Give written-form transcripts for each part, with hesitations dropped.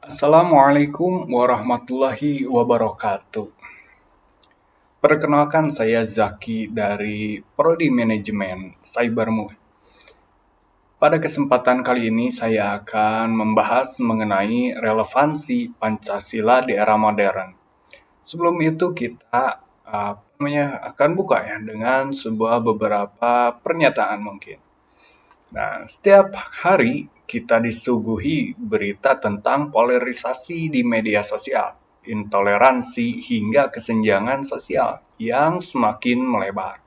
Assalamualaikum warahmatullahi wabarakatuh. Perkenalkan saya Zaki dari Prodi Manajemen Cybermu. Pada kesempatan kali ini saya akan membahas mengenai relevansi Pancasila di era modern. Sebelum itu kita akan buka ya dengan sebuah beberapa pernyataan mungkin. Nah, setiap hari kita disuguhi berita tentang polarisasi di media sosial, intoleransi hingga kesenjangan sosial yang semakin melebar.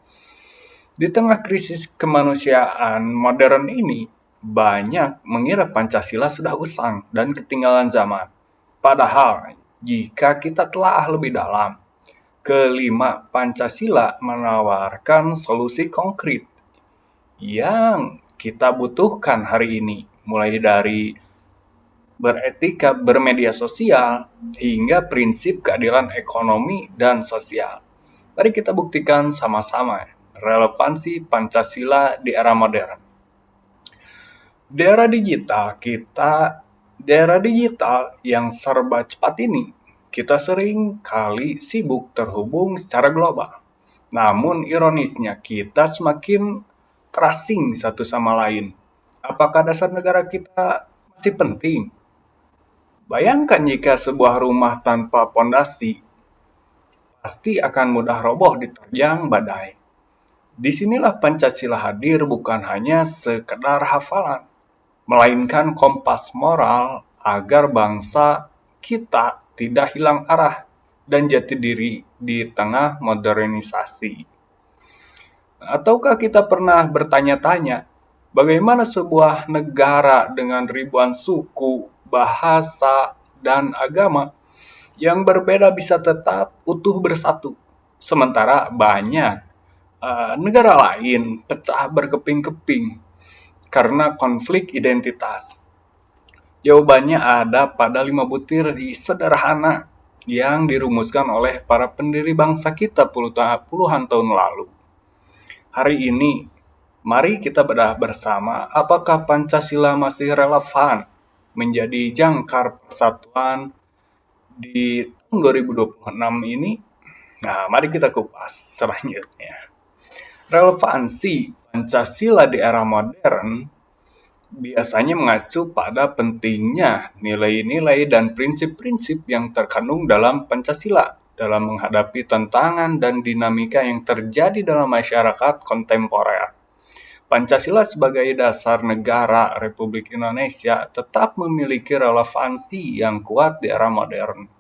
Di tengah krisis kemanusiaan modern ini, banyak mengira Pancasila sudah usang dan ketinggalan zaman. Padahal, jika kita telah lebih dalam, kelima Pancasila menawarkan solusi konkret yang kita butuhkan hari ini, mulai dari beretika bermedia sosial hingga prinsip keadilan ekonomi dan sosial. Mari kita buktikan sama-sama relevansi Pancasila di era modern. Di era digital yang serba cepat ini, kita sering kali sibuk terhubung secara global. Namun ironisnya kita semakin terasing satu sama lain. Apakah dasar negara kita masih penting? Bayangkan jika sebuah rumah tanpa pondasi pasti akan mudah roboh diterjang badai. Disinilah Pancasila hadir bukan hanya sekedar hafalan, melainkan kompas moral agar bangsa kita tidak hilang arah dan jati diri di tengah modernisasi. Ataukah kita pernah bertanya-tanya, bagaimana sebuah negara dengan ribuan suku, bahasa, dan agama yang berbeda bisa tetap utuh bersatu, sementara banyak negara lain pecah berkeping-keping karena konflik identitas? Jawabannya ada pada 5 butir sederhana yang dirumuskan oleh para pendiri bangsa kita puluhan tahun lalu. Hari ini, mari kita bedah bersama apakah Pancasila masih relevan menjadi jangkar persatuan di tahun 2026 ini. Nah, mari kita kupas selanjutnya. Relevansi Pancasila di era modern biasanya mengacu pada pentingnya nilai-nilai dan prinsip-prinsip yang terkandung dalam Pancasila dalam menghadapi tantangan dan dinamika yang terjadi dalam masyarakat kontemporer. Pancasila sebagai dasar negara Republik Indonesia tetap memiliki relevansi yang kuat di era modern.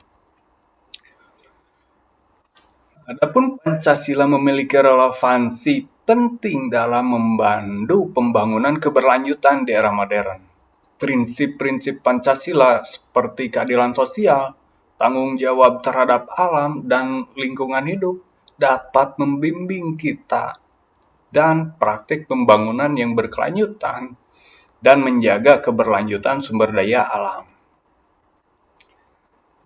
Adapun Pancasila memiliki relevansi penting dalam membantu pembangunan keberlanjutan di era modern. Prinsip-prinsip Pancasila seperti keadilan sosial, tanggung jawab terhadap alam, dan lingkungan hidup dapat membimbing kita dan praktik pembangunan yang berkelanjutan dan menjaga keberlanjutan sumber daya alam.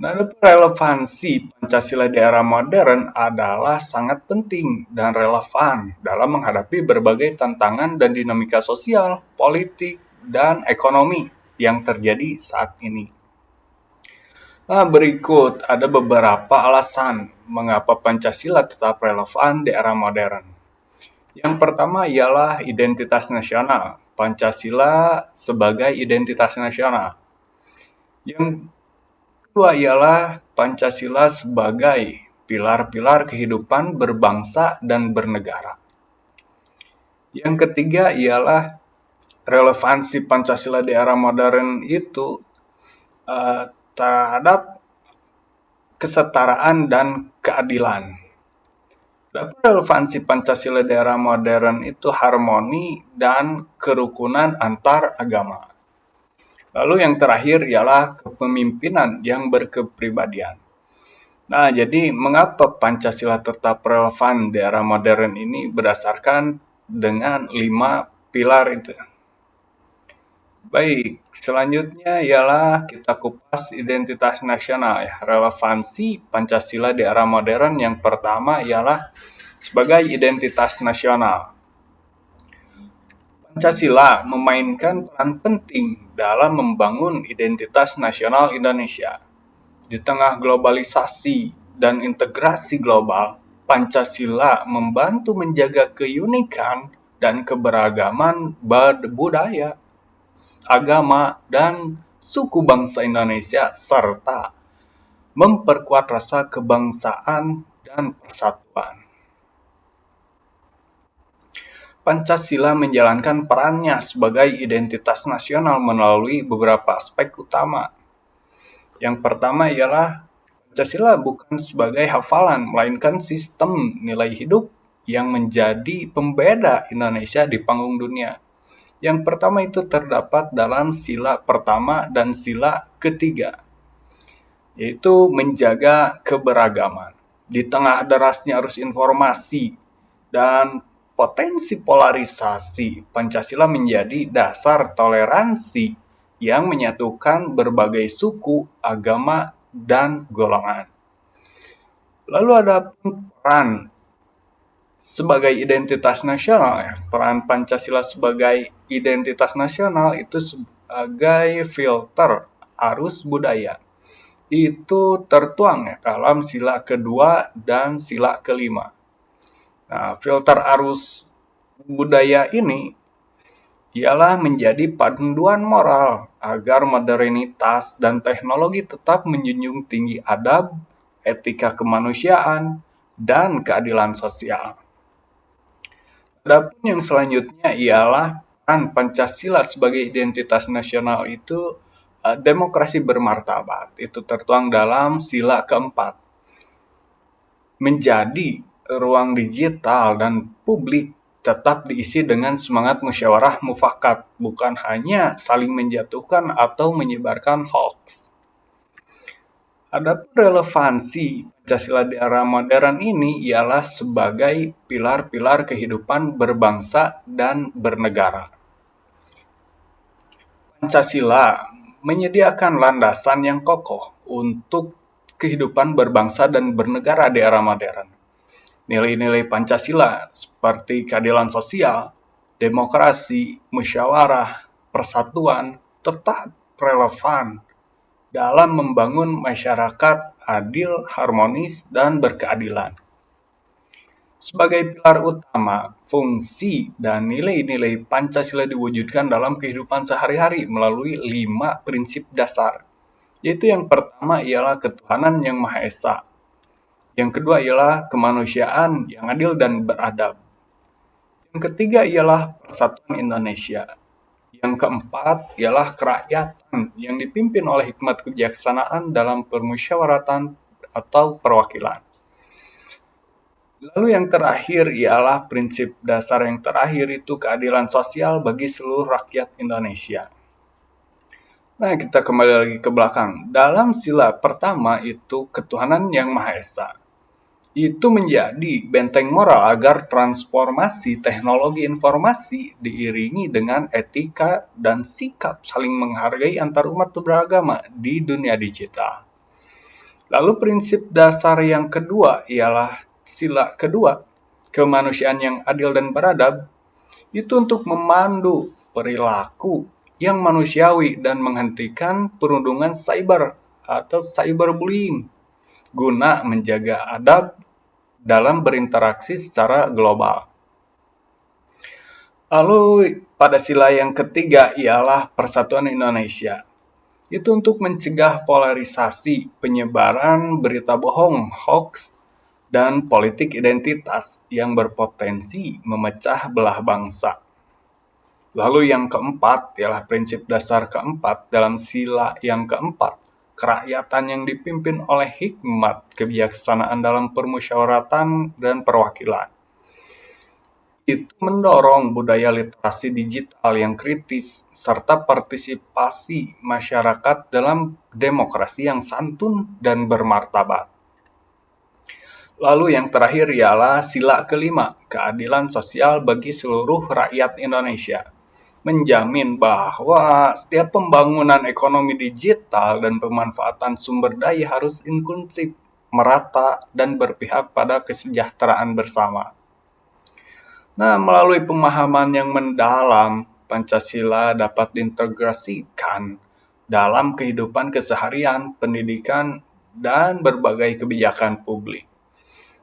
Nah, relevansi Pancasila di era modern adalah sangat penting dan relevan dalam menghadapi berbagai tantangan dan dinamika sosial, politik, dan ekonomi yang terjadi saat ini. Nah, berikut ada beberapa alasan mengapa Pancasila tetap relevan di era modern. Yang pertama ialah identitas nasional. Pancasila sebagai identitas nasional. Yang kedua ialah Pancasila sebagai pilar-pilar kehidupan berbangsa dan bernegara. Yang ketiga ialah relevansi Pancasila di era modern itu terhadap kesetaraan dan keadilan. Relevansi Pancasila di era modern itu harmoni dan kerukunan antar agama. Lalu yang terakhir ialah kepemimpinan yang berkepribadian. Nah, jadi mengapa Pancasila tetap relevan di era modern ini berdasarkan dengan 5 pilar itu. Baik, selanjutnya ialah kita kupas identitas nasional ya. Relevansi Pancasila di era modern yang pertama ialah sebagai identitas nasional. Pancasila memainkan peran penting dalam membangun identitas nasional Indonesia. Di tengah globalisasi dan integrasi global, Pancasila membantu menjaga keunikan dan keberagaman budaya, agama, dan suku bangsa Indonesia, serta memperkuat rasa kebangsaan dan persatuan. Pancasila menjalankan perannya sebagai identitas nasional melalui beberapa aspek utama. Yang pertama ialah Pancasila bukan sebagai hafalan, melainkan sistem nilai hidup yang menjadi pembeda Indonesia di panggung dunia. Yang pertama itu terdapat dalam sila pertama dan sila ketiga, yaitu menjaga keberagaman. Di tengah derasnya arus informasi dan potensi polarisasi, Pancasila menjadi dasar toleransi yang menyatukan berbagai suku, agama, dan golongan. Lalu ada peran sebagai identitas nasional, ya. Peran Pancasila sebagai identitas nasional itu sebagai filter arus budaya. Itu tertuang ya dalam sila kedua dan sila kelima. Nah, filter arus budaya ini ialah menjadi panduan moral agar modernitas dan teknologi tetap menjunjung tinggi adab, etika kemanusiaan, dan keadilan sosial. Adapun yang selanjutnya ialah peran Pancasila sebagai identitas nasional itu demokrasi bermartabat. Itu tertuang dalam sila keempat. Menjadi ruang digital dan publik tetap diisi dengan semangat musyawarah mufakat, bukan hanya saling menjatuhkan atau menyebarkan hoax. Adapun relevansi Pancasila di era modern ini ialah sebagai pilar-pilar kehidupan berbangsa dan bernegara. Pancasila menyediakan landasan yang kokoh untuk kehidupan berbangsa dan bernegara di era modern. Nilai-nilai Pancasila seperti keadilan sosial, demokrasi, musyawarah, persatuan tetap relevan dalam membangun masyarakat adil, harmonis, dan berkeadilan. Sebagai pilar utama, fungsi dan nilai-nilai Pancasila diwujudkan dalam kehidupan sehari-hari melalui 5 prinsip dasar. Yaitu yang pertama ialah ketuhanan yang Maha Esa. Yang kedua ialah kemanusiaan yang adil dan beradab. Yang ketiga ialah persatuan Indonesia. Yang keempat ialah kerakyatan yang dipimpin oleh hikmat kebijaksanaan dalam permusyawaratan atau perwakilan. Lalu yang terakhir ialah prinsip dasar yang terakhir itu keadilan sosial bagi seluruh rakyat Indonesia. Nah, kita kembali lagi ke belakang. Dalam sila pertama itu ketuhanan yang Maha Esa. Itu menjadi benteng moral agar transformasi teknologi informasi diiringi dengan etika dan sikap saling menghargai antar umat beragama di dunia digital. Lalu prinsip dasar yang kedua ialah sila kedua, kemanusiaan yang adil dan beradab, itu untuk memandu perilaku yang manusiawi dan menghentikan perundungan cyber atau cyberbullying guna menjaga adab dalam berinteraksi secara global. Lalu pada sila yang ketiga ialah persatuan Indonesia. Itu untuk mencegah polarisasi, penyebaran berita bohong, hoax, dan politik identitas yang berpotensi memecah belah bangsa. Lalu yang keempat ialah prinsip dasar keempat dalam sila yang keempat, kerakyatan yang dipimpin oleh hikmat kebijaksanaan dalam permusyawaratan dan perwakilan. Itu mendorong budaya literasi digital yang kritis serta partisipasi masyarakat dalam demokrasi yang santun dan bermartabat. Lalu yang terakhir ialah sila kelima, keadilan sosial bagi seluruh rakyat Indonesia. Menjamin bahwa setiap pembangunan ekonomi digital dan pemanfaatan sumber daya harus inklusif, merata, dan berpihak pada kesejahteraan bersama. Nah, melalui pemahaman yang mendalam, Pancasila dapat diintegrasikan dalam kehidupan keseharian, pendidikan, dan berbagai kebijakan publik.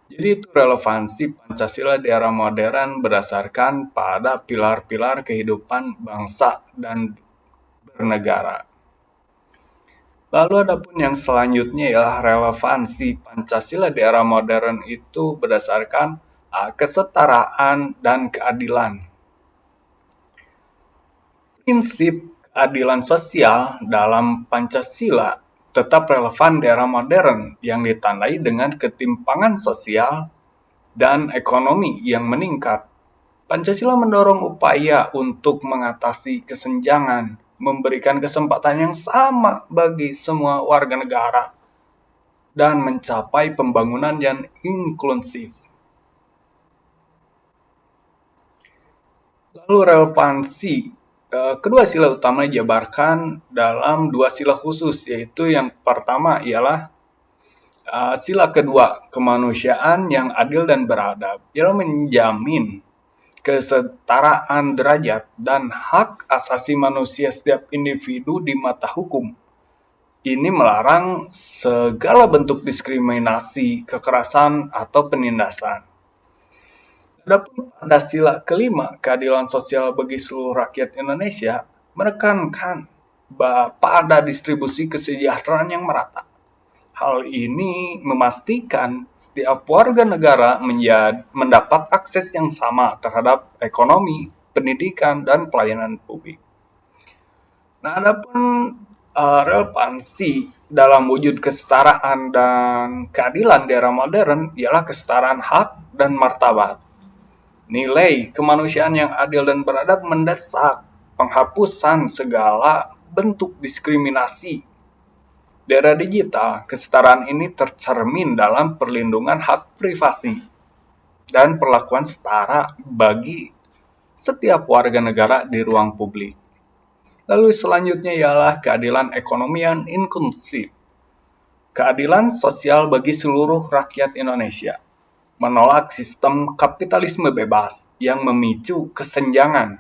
Jadi itu relevansi Pancasila di era modern berdasarkan pada pilar-pilar kehidupan bangsa dan bernegara. Lalu adapun yang selanjutnya ialah relevansi Pancasila di era modern itu berdasarkan kesetaraan dan keadilan. Prinsip keadilan sosial dalam Pancasila tetap relevan di era modern yang ditandai dengan ketimpangan sosial dan ekonomi yang meningkat. Pancasila mendorong upaya untuk mengatasi kesenjangan, memberikan kesempatan yang sama bagi semua warga negara, dan mencapai pembangunan yang inklusif. Lalu relevansi kedua sila utama dijabarkan dalam dua sila khusus, yaitu yang pertama ialah sila kedua, kemanusiaan yang adil dan beradab, ialah menjamin kesetaraan derajat dan hak asasi manusia setiap individu di mata hukum. Ini melarang segala bentuk diskriminasi, kekerasan, atau penindasan. Adapun pada sila kelima, keadilan sosial bagi seluruh rakyat Indonesia, menekankan pada distribusi kesejahteraan yang merata. Hal ini memastikan setiap warga negara mendapat akses yang sama terhadap ekonomi, pendidikan, dan pelayanan publik. Nah, adapun relevansi dalam wujud kesetaraan dan keadilan di era modern ialah kesetaraan hak dan martabat. Nilai kemanusiaan yang adil dan beradab mendesak penghapusan segala bentuk diskriminasi. Di era digital, kesetaraan ini tercermin dalam perlindungan hak privasi dan perlakuan setara bagi setiap warga negara di ruang publik. Lalu selanjutnya ialah keadilan ekonomi yang inklusif. Keadilan sosial bagi seluruh rakyat Indonesia. Menolak sistem kapitalisme bebas yang memicu kesenjangan.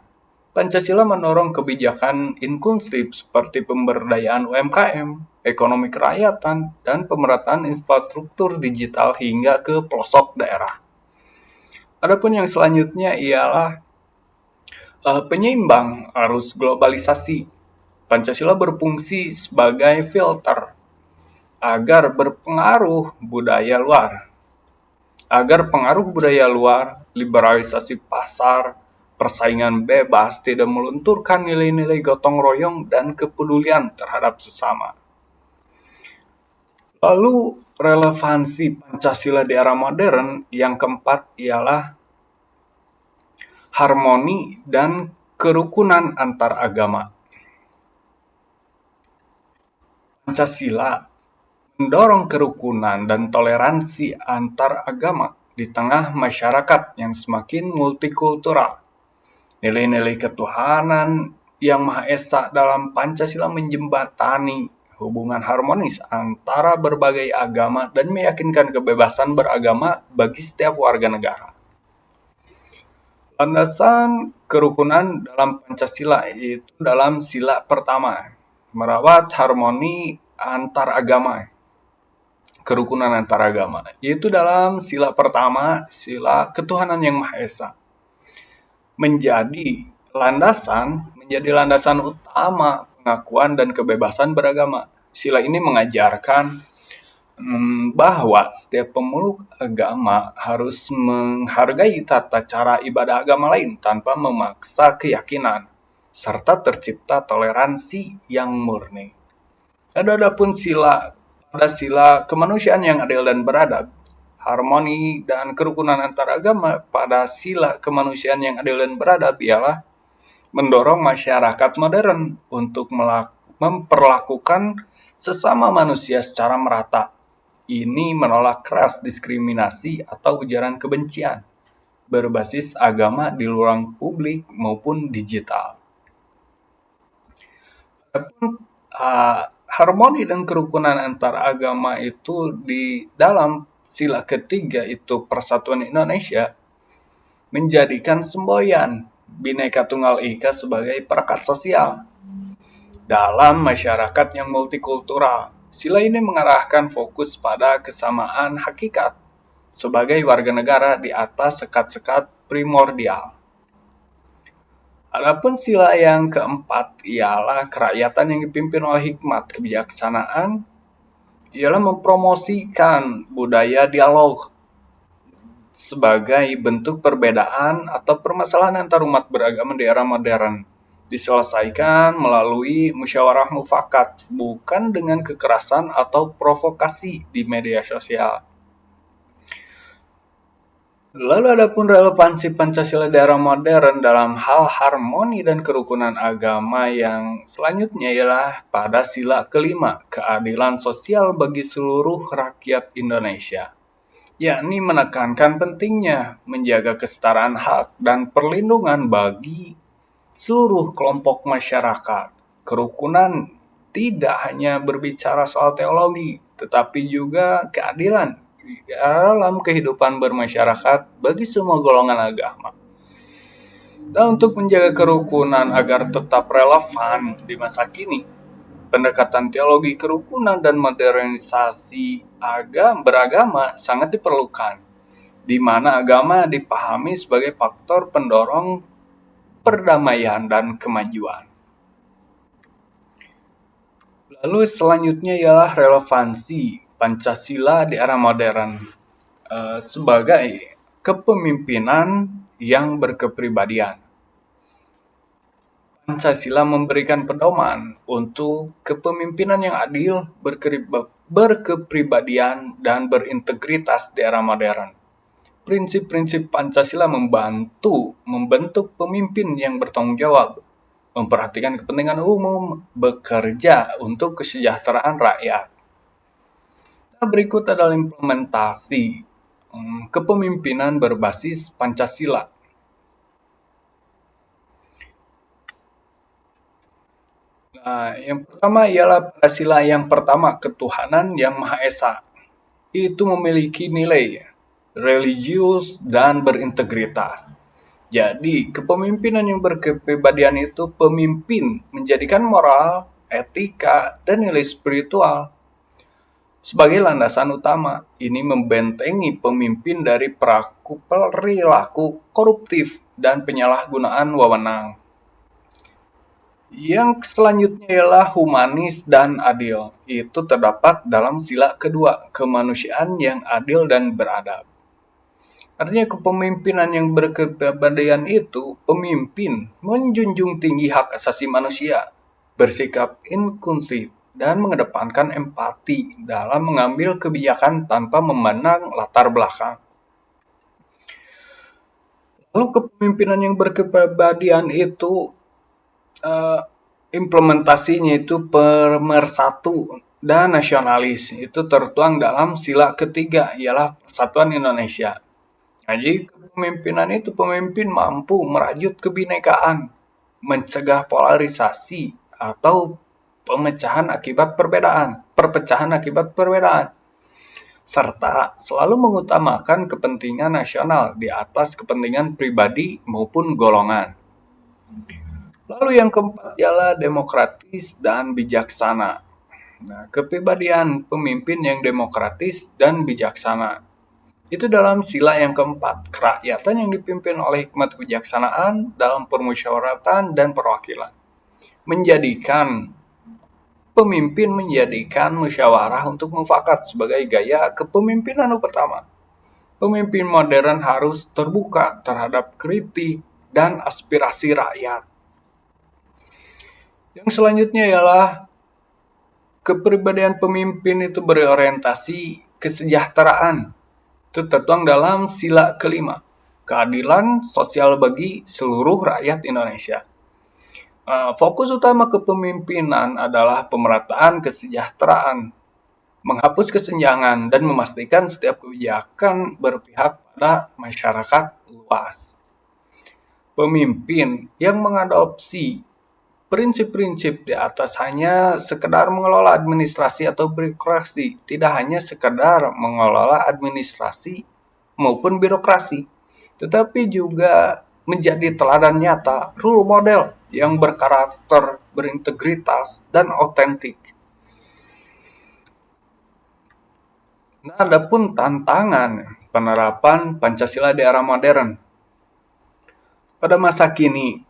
Pancasila mendorong kebijakan inklusif seperti pemberdayaan UMKM, ekonomi kerakyatan, dan pemerataan infrastruktur digital hingga ke pelosok daerah. Adapun yang selanjutnya ialah penyeimbang arus globalisasi. Pancasila berfungsi sebagai filter agar pengaruh budaya luar, liberalisasi pasar, persaingan bebas tidak melunturkan nilai-nilai gotong royong dan kepedulian terhadap sesama. Lalu relevansi Pancasila di era modern yang keempat ialah harmoni dan kerukunan antar agama. Pancasila mendorong kerukunan dan toleransi antar agama di tengah masyarakat yang semakin multikultural. Nilai-nilai ketuhanan yang Maha Esa dalam Pancasila menjembatani hubungan harmonis antara berbagai agama dan meyakinkan kebebasan beragama bagi setiap warga negara. Landasan kerukunan dalam Pancasila yaitu dalam sila pertama, merawat harmoni antar agama. Kerukunan antar agama, yaitu dalam sila pertama, sila ketuhanan yang Maha Esa. Menjadi landasan utama pengakuan dan kebebasan beragama. Sila ini mengajarkan bahwa setiap pemeluk agama harus menghargai tata cara ibadah agama lain tanpa memaksa keyakinan, serta tercipta toleransi yang murni. Adapun pada sila kemanusiaan yang adil dan beradab, harmoni dan kerukunan antar agama pada sila kemanusiaan yang adil dan beradab ialah mendorong masyarakat modern untuk memperlakukan sesama manusia secara merata. Ini menolak keras diskriminasi atau ujaran kebencian berbasis agama di ruang publik maupun digital. Harmoni dan kerukunan antar agama itu di dalam sila ketiga itu Persatuan Indonesia menjadikan semboyan Bhinneka Tunggal Ika sebagai perekat sosial dalam masyarakat yang multikultural. Sila ini mengarahkan fokus pada kesamaan hakikat sebagai warga negara di atas sekat-sekat primordial. Adapun sila yang keempat ialah kerakyatan yang dipimpin oleh hikmat kebijaksanaan, ialah mempromosikan budaya dialog sebagai bentuk perbedaan atau permasalahan antar umat beragama di era modern diselesaikan melalui musyawarah mufakat, bukan dengan kekerasan atau provokasi di media sosial. Lalu adapun relevansi Pancasila di era modern dalam hal harmoni dan kerukunan agama yang selanjutnya ialah pada sila kelima, keadilan sosial bagi seluruh rakyat Indonesia, yakni menekankan pentingnya menjaga kesetaraan hak dan perlindungan bagi seluruh kelompok masyarakat. Kerukunan tidak hanya berbicara soal teologi, tetapi juga keadilan dalam kehidupan bermasyarakat bagi semua golongan agama. Dan untuk menjaga kerukunan agar tetap relevan di masa kini, pendekatan teologi kerukunan dan modernisasi beragama sangat diperlukan, di mana agama dipahami sebagai faktor pendorong perdamaian dan kemajuan. Lalu selanjutnya ialah relevansi Pancasila di era modern sebagai kepemimpinan yang berkepribadian. Pancasila memberikan pedoman untuk kepemimpinan yang adil, berkepribadian, dan berintegritas di era modern. Prinsip-prinsip Pancasila membentuk pemimpin yang bertanggung jawab, memperhatikan kepentingan umum, bekerja untuk kesejahteraan rakyat. Nah, berikut adalah implementasi kepemimpinan berbasis Pancasila. Nah, yang pertama ialah pada sila yang pertama, ketuhanan yang Maha Esa. Itu memiliki nilai religius dan berintegritas. Jadi, kepemimpinan yang berkepribadian itu pemimpin menjadikan moral, etika, dan nilai spiritual sebagai landasan utama. Ini membentengi pemimpin dari perilaku koruptif dan penyalahgunaan wewenang. Yang selanjutnya ialah humanis dan adil. Itu terdapat dalam sila kedua, kemanusiaan yang adil dan beradab. Artinya kepemimpinan yang berkepribadian itu, pemimpin menjunjung tinggi hak asasi manusia, bersikap inklusif, dan mengedepankan empati dalam mengambil kebijakan tanpa memandang latar belakang. Lalu kepemimpinan yang berkepribadian itu implementasinya itu pemersatu dan nasionalis. Itu tertuang dalam sila ketiga, ialah Persatuan Indonesia. Jadi kepemimpinan itu pemimpin mampu merajut kebinekaan, mencegah polarisasi atau perpecahan akibat perbedaan, serta selalu mengutamakan kepentingan nasional di atas kepentingan pribadi maupun golongan. Lalu yang keempat ialah demokratis dan bijaksana. Nah, kepribadian pemimpin yang demokratis dan bijaksana itu dalam sila yang keempat, kerakyatan yang dipimpin oleh hikmat kebijaksanaan dalam permusyawaratan dan perwakilan. Pemimpin menjadikan musyawarah untuk mufakat sebagai gaya kepemimpinan utama. Pemimpin modern harus terbuka terhadap kritik dan aspirasi rakyat. Yang selanjutnya ialah kepribadian pemimpin itu berorientasi kesejahteraan. Itu tertuang dalam sila kelima, keadilan sosial bagi seluruh rakyat Indonesia. Fokus utama kepemimpinan adalah pemerataan kesejahteraan, menghapus kesenjangan, dan memastikan setiap kebijakan berpihak pada masyarakat luas. Pemimpin yang mengadopsi prinsip-prinsip di atas hanya sekedar mengelola administrasi atau birokrasi, tidak hanya sekedar mengelola administrasi maupun birokrasi, tetapi juga menjadi teladan nyata, role model yang berkarakter, berintegritas, dan otentik. Nah, adapun tantangan penerapan Pancasila di era modern. Pada masa kini,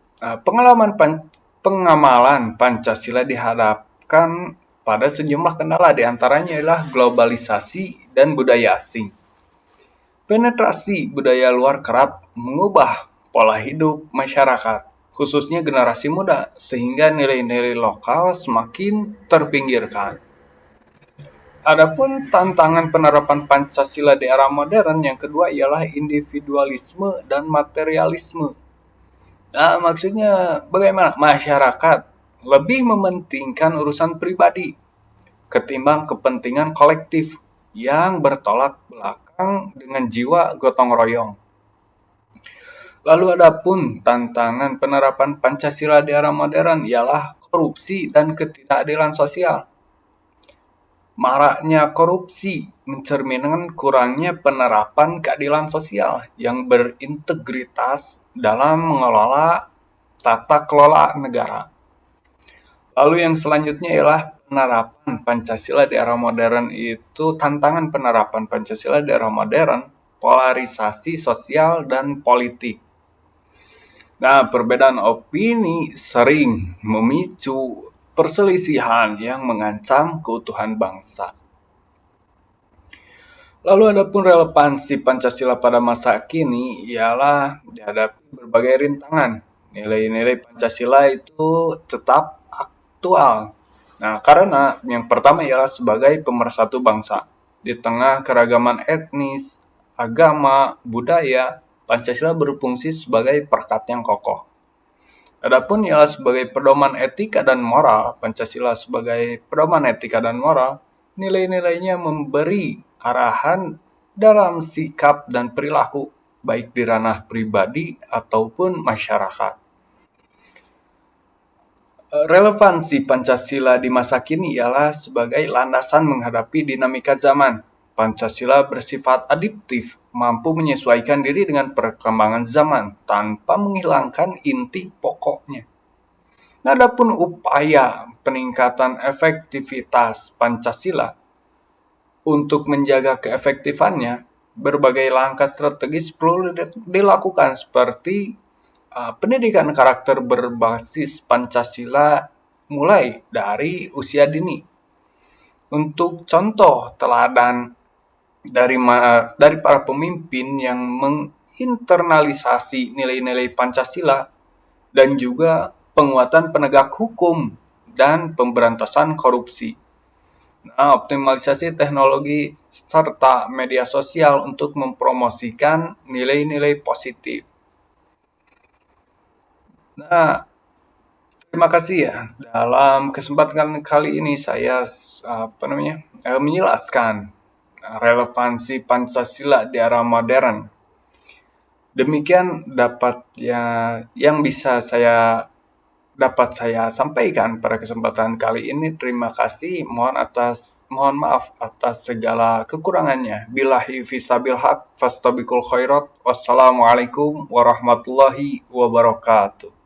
pengamalan Pancasila dihadapkan pada sejumlah kendala, di antaranya adalah globalisasi dan budaya asing. Penetrasi budaya luar kerap mengubah pola hidup masyarakat, khususnya generasi muda, sehingga nilai-nilai lokal semakin terpinggirkan. Adapun tantangan penerapan Pancasila di era modern yang kedua ialah individualisme dan materialisme. Nah, maksudnya bagaimana masyarakat lebih mementingkan urusan pribadi ketimbang kepentingan kolektif yang bertolak belakang dengan jiwa gotong royong. Lalu adapun tantangan penerapan Pancasila di era modern ialah korupsi dan ketidakadilan sosial. Maraknya korupsi mencerminkan kurangnya penerapan keadilan sosial yang berintegritas dalam mengelola tata kelola negara. Lalu yang selanjutnya ialah penerapan Pancasila di era modern itu, tantangan penerapan Pancasila di era modern, polarisasi sosial dan politik. Nah, perbedaan opini sering memicu perselisihan yang mengancam keutuhan bangsa. Lalu adapun relevansi Pancasila pada masa kini ialah dihadapi berbagai rintangan. Nilai-nilai Pancasila itu tetap aktual. Nah, karena yang pertama ialah sebagai pemersatu bangsa. Di tengah keragaman etnis, agama, budaya, Pancasila berfungsi sebagai perekat yang kokoh. Adapun ialah sebagai pedoman etika dan moral, Pancasila sebagai pedoman etika dan moral, nilai-nilainya memberi arahan dalam sikap dan perilaku, baik di ranah pribadi ataupun masyarakat. Relevansi Pancasila di masa kini ialah sebagai landasan menghadapi dinamika zaman. Pancasila bersifat adaptif, mampu menyesuaikan diri dengan perkembangan zaman tanpa menghilangkan inti pokoknya. Nah, adapun upaya peningkatan efektivitas Pancasila untuk menjaga keefektifannya, berbagai langkah strategis perlu dilakukan seperti pendidikan karakter berbasis Pancasila mulai dari usia dini. Untuk contoh teladan dari para pemimpin yang menginternalisasi nilai-nilai Pancasila dan juga penguatan penegak hukum dan pemberantasan korupsi. Nah, optimalisasi teknologi serta media sosial untuk mempromosikan nilai-nilai positif. Nah, terima kasih ya. Dalam kesempatan kali ini saya menjelaskan relevansi Pancasila di era modern. Demikian yang bisa saya sampaikan pada kesempatan kali ini. Terima kasih. Mohon maaf atas segala kekurangannya. Billahi fisabil haq fastabiqul khairat. Wassalamualaikum warahmatullahi wabarakatuh.